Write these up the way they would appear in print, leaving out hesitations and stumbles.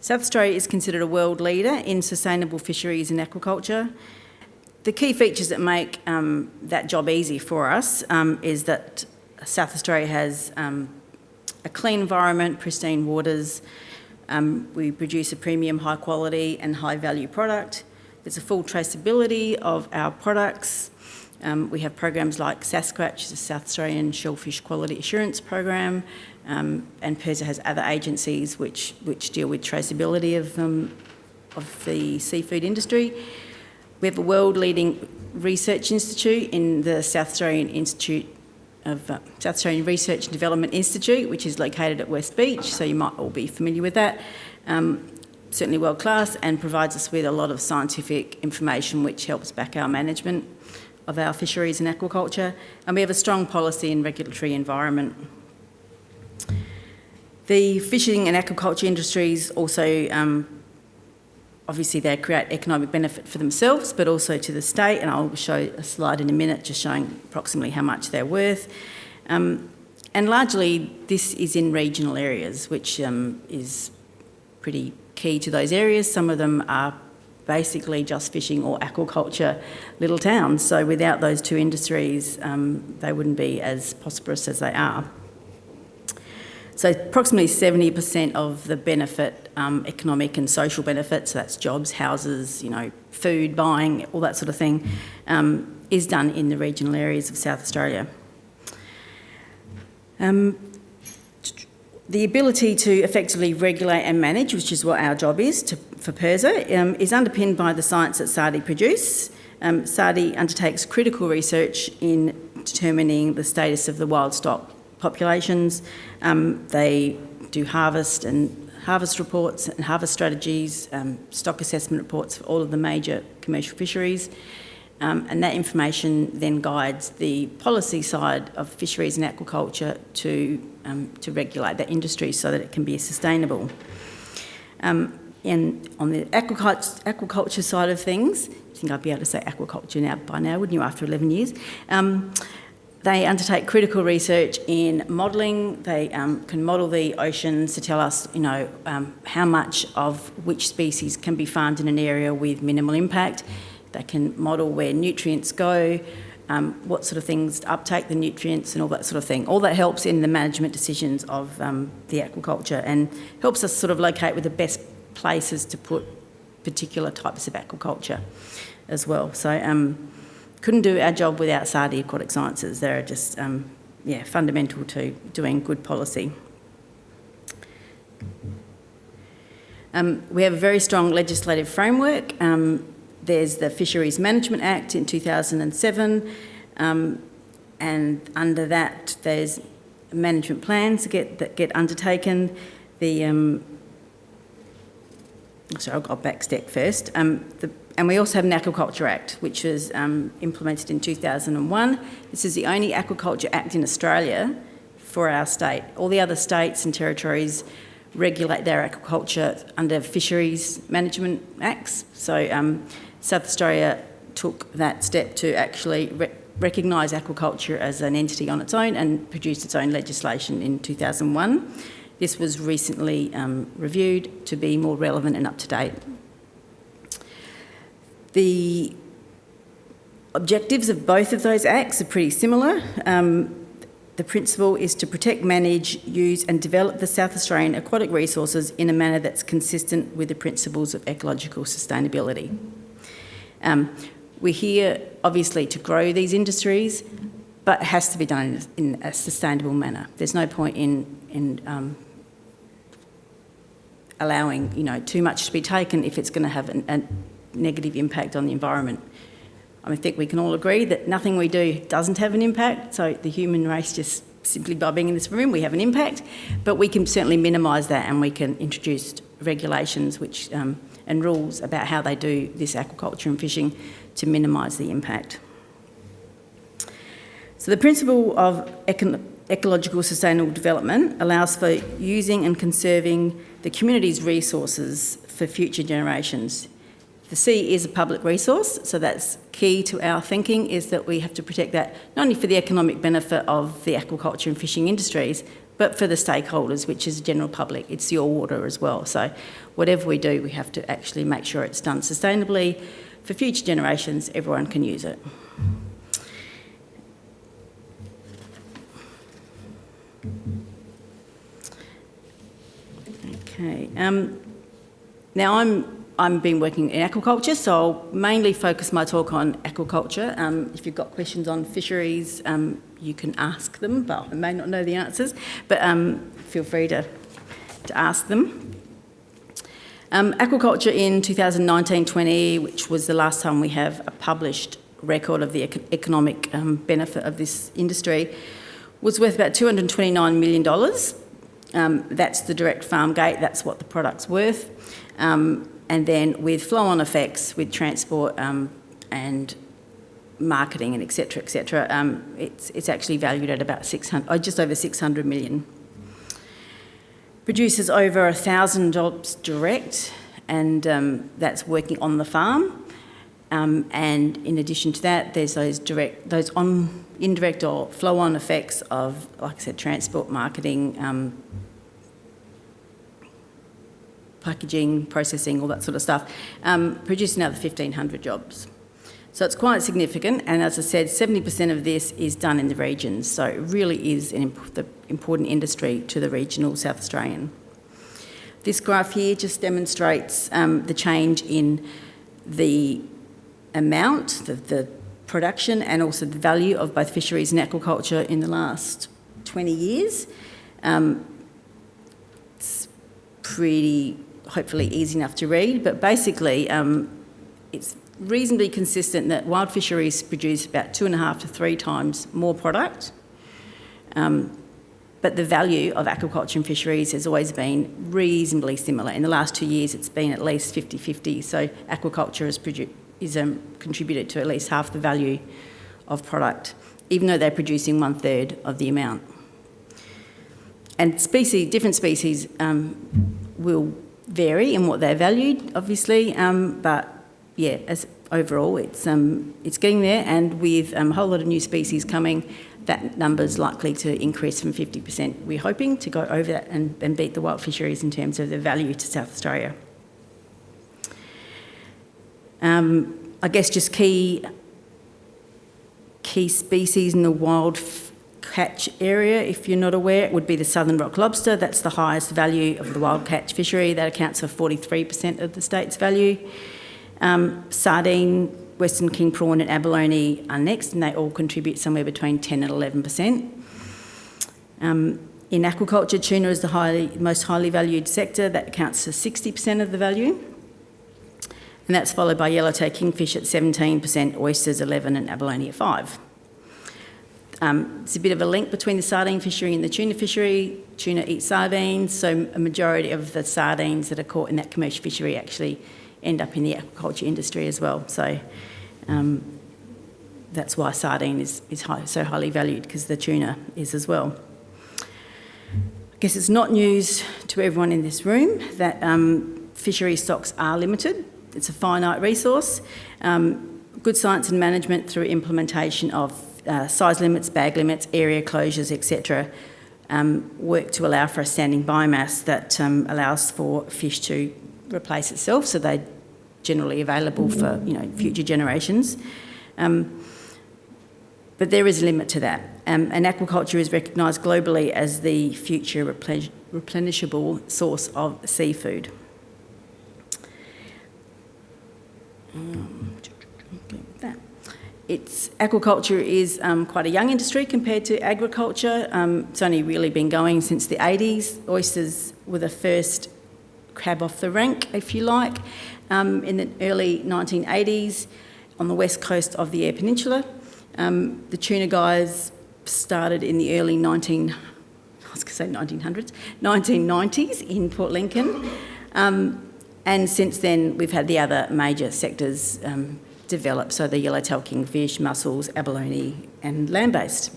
South Australia is considered a world leader in sustainable fisheries and aquaculture. The key features that make that job easy for us is that South Australia has a clean environment, pristine waters. We produce a premium, high quality and high value product. There's a full traceability of our products. We have programs like Sasquatch, the South Australian Shellfish Quality Assurance Program, and PIRSA has other agencies which deal with traceability of the seafood industry. We have a world-leading research institute in the South Australian Research and Development Institute, which is located at West Beach, so you might all be familiar with that. Certainly world class, and provides us with a lot of scientific information which helps back our management of our fisheries and aquaculture. And we have a strong policy and regulatory environment. The fishing and aquaculture industries also, obviously they create economic benefit for themselves, but also to the state, and I'll show a slide in a minute just showing approximately how much they're worth. And largely this is in regional areas, which is pretty key to those areas. Some of them are basically just fishing or aquaculture little towns, so without those two industries they wouldn't be as prosperous as they are. So approximately 70% of the benefit, economic and social benefits, so that's jobs, houses, food, buying, all that sort of thing, is done in the regional areas of South Australia. The ability to effectively regulate and manage, which is what our job is for PIRSA, is underpinned by the science that SARDI produce. SARDI undertakes critical research in determining the status of the wild stock populations. They do harvest reports and harvest strategies, stock assessment reports for all of the major commercial fisheries, and that information then guides the policy side of fisheries and aquaculture to regulate that industry so that it can be sustainable. And on the aquaculture side of things, I think I'd be able to say aquaculture by now, wouldn't you, after 11 years? They undertake critical research in modelling. They can model the oceans to tell us, how much of which species can be farmed in an area with minimal impact. They can model where nutrients go, what sort of things uptake the nutrients and all that sort of thing. All that helps in the management decisions of the aquaculture and helps us sort of locate with the best places to put particular types of aquaculture as well. So couldn't do our job without SARDI Aquatic Sciences. They're just fundamental to doing good policy. We have a very strong legislative framework. There's the Fisheries Management Act in 2007, and under that there's management plans that get undertaken. I'll backstep first. And we also have an Aquaculture Act, which was implemented in 2001. This is the only Aquaculture Act in Australia for our state. All the other states and territories regulate their aquaculture under Fisheries Management Acts. So South Australia took that step to actually recognise aquaculture as an entity on its own and produced its own legislation in 2001. This was recently reviewed to be more relevant and up to date. The objectives of both of those acts are pretty similar. The principle is to protect, manage, use and develop the South Australian aquatic resources in a manner that's consistent with the principles of ecological sustainability. We're here, obviously, to grow these industries, but it has to be done in a sustainable manner. There's no point in allowing, too much to be taken if it's going to have a negative impact on the environment. I think we can all agree that nothing we do doesn't have an impact, so the human race, just simply by being in this room, we have an impact, but we can certainly minimise that and we can introduce regulations which and rules about how they do this aquaculture and fishing to minimise the impact. So the principle of ecological sustainable development allows for using and conserving the community's resources for future generations. The sea is a public resource, so that's key to our thinking, is that we have to protect that not only for the economic benefit of the aquaculture and fishing industries, but for the stakeholders, which is the general public. It's your water as well. So whatever we do, we have to actually make sure it's done sustainably. For future generations, everyone can use it. Okay. Now I'm been working in aquaculture, so I'll mainly focus my talk on aquaculture. If you've got questions on fisheries, you can ask them, but I may not know the answers, but feel free to ask them. Aquaculture in 2019-20, which was the last time we have a published record of the economic benefit of this industry, was worth about $229 million. That's the direct farm gate, that's what the product's worth. And then with flow-on effects, with transport and marketing and et cetera, it's actually valued at about just over 600 million. Produces over 1,000 jobs direct, and that's working on the farm. And in addition to that, there's those indirect or flow-on effects of, like I said, transport, marketing, packaging, processing, all that sort of stuff, producing another 1,500 jobs. So it's quite significant, and as I said, 70% of this is done in the regions, so it really is the important industry to the regional South Australian. This graph here just demonstrates the change in the amount, the production, and also the value of both fisheries and aquaculture in the last 20 years. It's pretty, hopefully easy enough to read, but basically it's reasonably consistent that wild fisheries produce about 2.5 to 3 times more product, but the value of aquaculture and fisheries has always been reasonably similar. In the last 2 years, it's been at least 50-50, so aquaculture has contributed to at least half the value of product, even though they're producing 1/3 of the amount. And different species will vary in what they're valued, obviously, but yeah, as overall, it's getting there, and with a whole lot of new species coming, that number's likely to increase from 50%. We're hoping to go over that and beat the wild fisheries in terms of the value to South Australia. I guess just key species in the wild catch area, if you're not aware, it would be the southern rock lobster. That's the highest value of the wild catch fishery. That accounts for 43% of the state's value. Sardine, western king prawn and abalone are next, and they all contribute somewhere between 10 and 11%. In aquaculture, tuna is the most highly valued sector. That accounts for 60% of the value. And that's followed by yellowtail kingfish at 17%, oysters 11% and abalone at 5%. It's a bit of a link between the sardine fishery and the tuna fishery. Tuna eats sardines, so a majority of the sardines that are caught in that commercial fishery actually end up in the aquaculture industry as well. So that's why sardine is so highly valued, because the tuna is as well. I guess it's not news to everyone in this room that fishery stocks are limited. It's a finite resource. Good science and management through implementation of size limits, bag limits, area closures, etc., work to allow for a standing biomass that allows for fish to replace itself, so they're generally available for future generations. But there is a limit to that, and aquaculture is recognised globally as the future replenishable source of seafood. Aquaculture is quite a young industry compared to agriculture. It's only really been going since the 80s. Oysters were the first crab off the rank, if you like, in the early 1980s on the west coast of the Eyre Peninsula. The tuna guys started in the early 1990s in Port Lincoln. And since then, we've had the other major sectors develop, so the yellowtail kingfish, mussels, abalone, and land-based.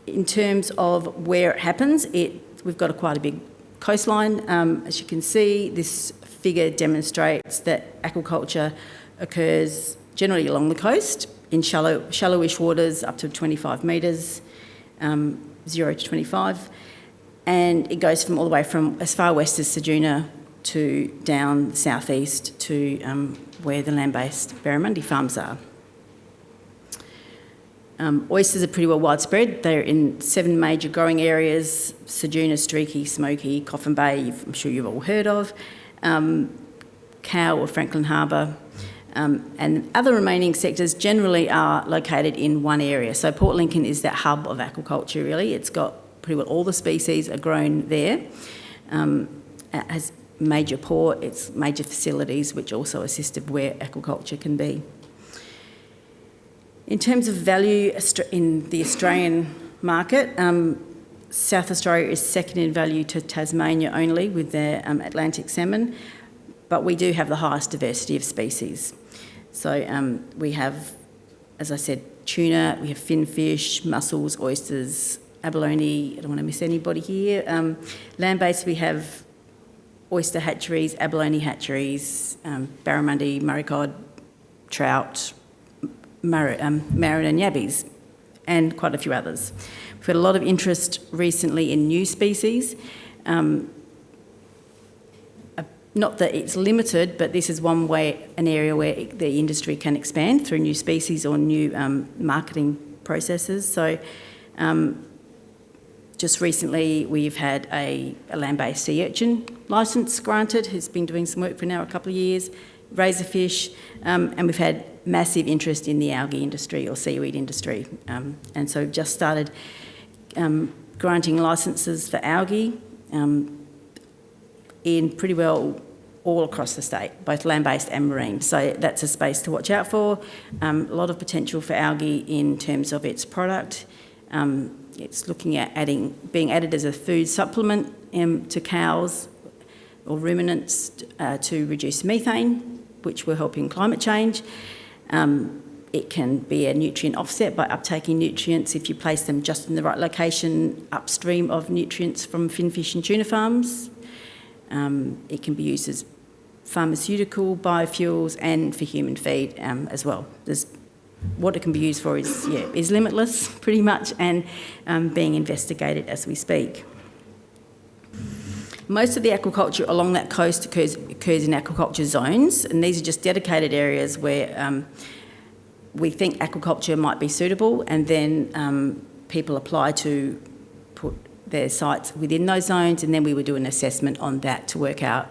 In terms of where it happens, we've got quite a big coastline. As you can see, this figure demonstrates that aquaculture occurs generally along the coast in shallowish waters up to 25 metres. 0 to 25, and it goes from all the way from as far west as Ceduna to down the southeast to where the land-based barramundi farms are. Oysters are pretty well widespread. They're in 7 major growing areas: Ceduna, Streaky, Smoky, Coffin Bay, I'm sure you've all heard of, Cow or Franklin Harbour, and other remaining sectors generally are located in one area. So Port Lincoln is that hub of aquaculture, really. It's got pretty well all the species are grown there. It has major port, it's major facilities which also assisted where aquaculture can be. In terms of value in the Australian market, South Australia is second in value to Tasmania only with their Atlantic salmon, but we do have the highest diversity of species. So we have, as I said, tuna, we have finfish, mussels, oysters, abalone, I don't want to miss anybody here. Land-based, we have oyster hatcheries, abalone hatcheries, barramundi, murray cod, trout, marron and yabbies, and quite a few others. We've had a lot of interest recently in new species. Not that it's limited, but this is one way, an area where the industry can expand through new species or new marketing processes. So just recently we've had a land-based sea urchin licence granted, who's been doing some work for now a couple of years, razorfish, and we've had massive interest in the algae industry or seaweed industry. And so we've just started granting licences for algae in pretty well all across the state, both land-based and marine. So that's a space to watch out for. A lot of potential for algae in terms of its product. It's looking at being added as a food supplement to cows or ruminants to reduce methane, which will help in climate change. It can be a nutrient offset by uptaking nutrients if you place them just in the right location upstream of nutrients from finfish and tuna farms. It can be used as pharmaceutical, biofuels, and for human feed as well. What it can be used for is limitless, pretty much, and being investigated as we speak. Most of the aquaculture along that coast occurs in aquaculture zones, and these are just dedicated areas where we think aquaculture might be suitable, and then people apply to put their sites within those zones, and then we would do an assessment on that to work out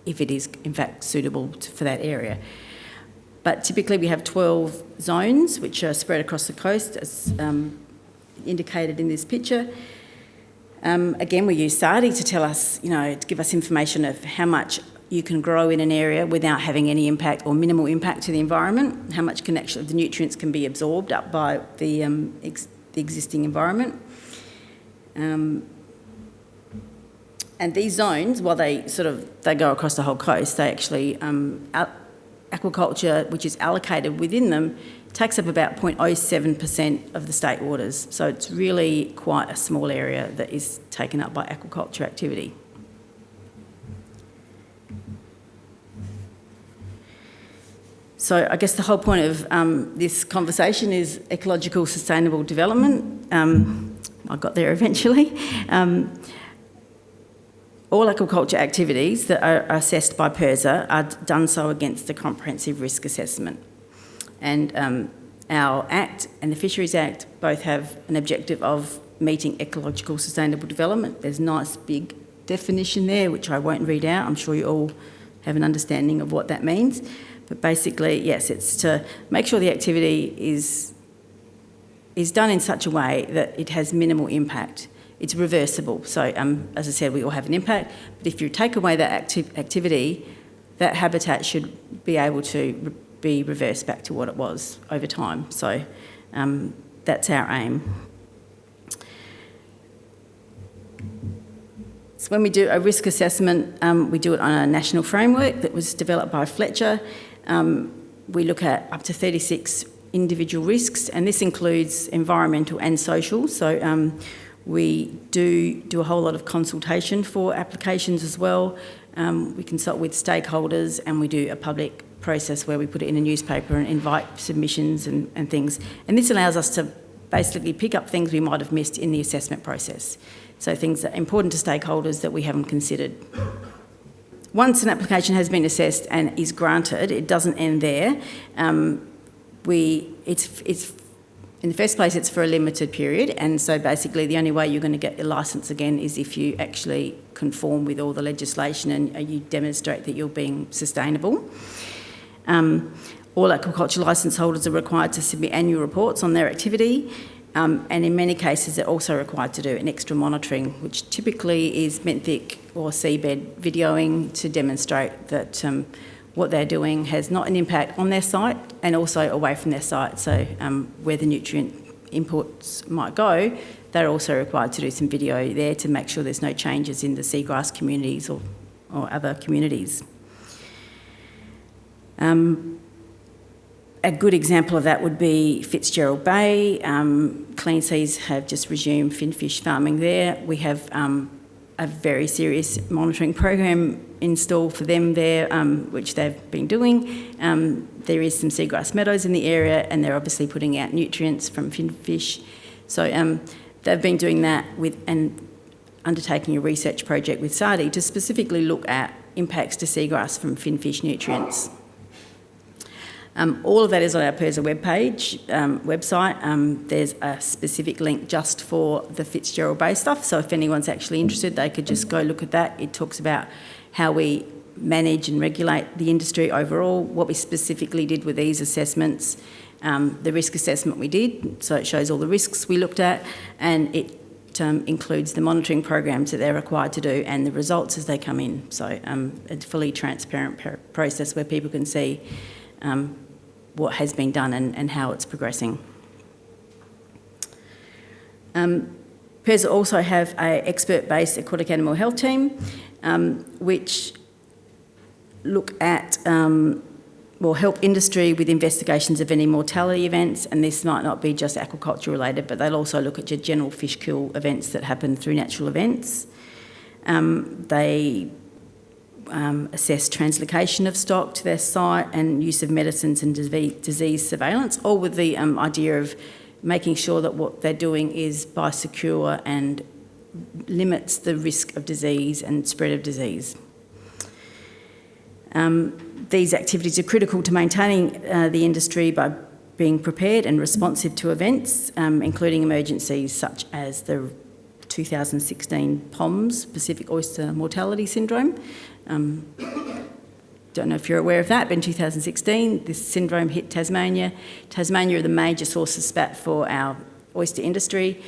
if it is in fact suitable for that area. But typically we have 12 zones which are spread across the coast, as indicated in this picture. Again, we use SARDI to tell us, to give us information of how much you can grow in an area without having any impact or minimal impact to the environment, how much the nutrients can be absorbed up by the existing environment. And these zones, while they go across the whole coast, they actually, aquaculture, which is allocated within them, takes up about 0.07% of the state waters. So it's really quite a small area that is taken up by aquaculture activity. So I guess the whole point of this conversation is ecological sustainable development. I got there eventually. All aquaculture activities that are assessed by PIRSA are done so against the comprehensive risk assessment. And our Act and the Fisheries Act both have an objective of meeting ecological sustainable development. There's a nice big definition there, which I won't read out. I'm sure you all have an understanding of what that means. But basically, yes, it's to make sure the activity is done in such a way that it has minimal impact. It's reversible. So, as I said, we all have an impact. But if you take away that activity, that habitat should be able to be reversed back to what it was over time. So that's our aim. So when we do a risk assessment, we do it on a national framework that was developed by Fletcher. We look at up to 36 individual risks, and this includes environmental and social. So we do a whole lot of consultation for applications as well. We consult with stakeholders, and we do a public process where we put it in a newspaper and invite submissions and things. And this allows us to basically pick up things we might have missed in the assessment process. So things that are important to stakeholders that we haven't considered. Once an application has been assessed and is granted, it doesn't end there. It's in the first place, it's for a limited period, and so basically the only way you're going to get your licence again is if you actually conform with all the legislation and you demonstrate that you're being sustainable. All aquaculture licence holders are required to submit annual reports on their activity, and in many cases they're also required to do an extra monitoring, which typically is benthic or seabed videoing to demonstrate that what they're doing has not an impact on their site and also away from their site. So where the nutrient inputs might go, they're also required to do some video there to make sure there's no changes in the seagrass communities or other communities. A good example of that would be Fitzgerald Bay. Clean Seas have just resumed finfish farming there. We have a very serious monitoring program installed for them there, which they've been doing. There is some seagrass meadows in the area, and they're obviously putting out nutrients from finfish. So they've been doing that and undertaking a research project with SARDI to specifically look at impacts to seagrass from finfish nutrients. All of that is on our PIRSA website. There's a specific link just for the Fitzgerald Bay stuff, so if anyone's actually interested, they could just go look at that. It talks about how we manage and regulate the industry overall, what we specifically did with these assessments, the risk assessment we did, so it shows all the risks we looked at, and it includes the monitoring programs that they're required to do and the results as they come in. So it's a fully transparent process where people can see what has been done and how it's progressing. PIRSA also have an expert-based aquatic animal health team, which look at, help industry with investigations of any mortality events, and this might not be just aquaculture related, but they'll also look at your general fish kill events that happen through natural events. They assess translocation of stock to their site and use of medicines and disease surveillance, all with the idea of making sure that what they're doing is biosecure and limits the risk of disease and spread of disease. These activities are critical to maintaining the industry by being prepared and responsive to events, including emergencies such as the 2016 POMS, Pacific Oyster Mortality Syndrome. Don't know if you're aware of that, but in 2016 this syndrome hit Tasmania. Tasmania are the major source of spat for our oyster industry.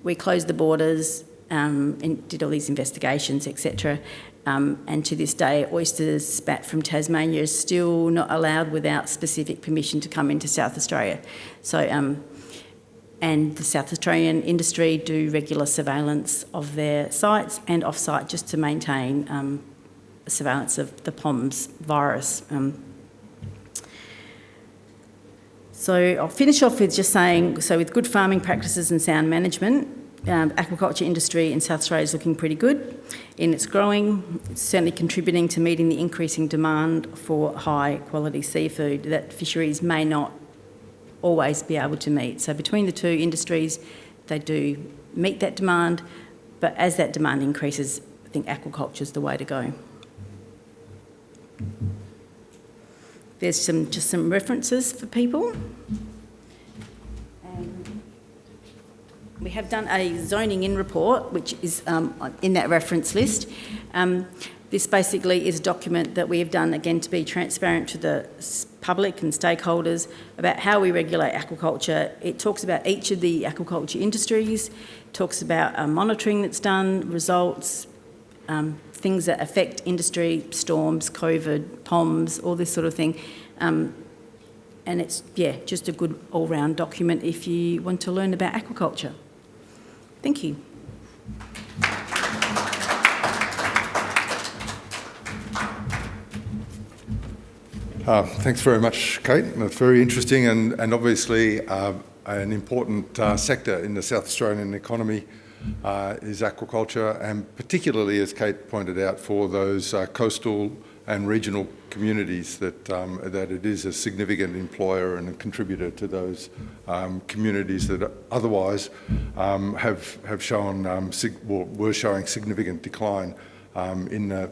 We closed the borders and did all these investigations, etc. And to this day, oysters spat from Tasmania is still not allowed without specific permission to come into South Australia. So, and the South Australian industry do regular surveillance of their sites and off-site just to maintain surveillance of the POMS virus. So I'll finish off with just saying, so with good farming practices and sound management, aquaculture industry in South Australia is looking pretty good and it's growing. It's certainly contributing to meeting the increasing demand for high quality seafood that fisheries may not always be able to meet. So between the two industries, they do meet that demand, but as that demand increases, I think aquaculture is the way to go. There's just some references for people. We have done a zoning in report, which is in that reference list. This basically is a document that we have done, again, to be transparent to the public and stakeholders about how we regulate aquaculture. It talks about each of the aquaculture industries, talks about monitoring that's done, results, things that affect industry, storms, COVID, POMS, all this sort of thing. And it's, just a good all-round document if you want to learn about aquaculture. Thank you. Thanks very much, Kate. It's very interesting and obviously an important sector in the South Australian economy is aquaculture, and particularly, as Kate pointed out, for those coastal and regional communities that it is a significant employer and a contributor to those communities that otherwise have shown were showing significant decline over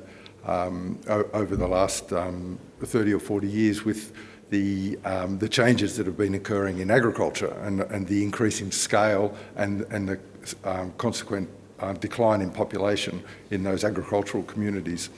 the last 30 or 40 years with the changes that have been occurring in agriculture and the increasing scale and the consequent decline in population in those agricultural communities.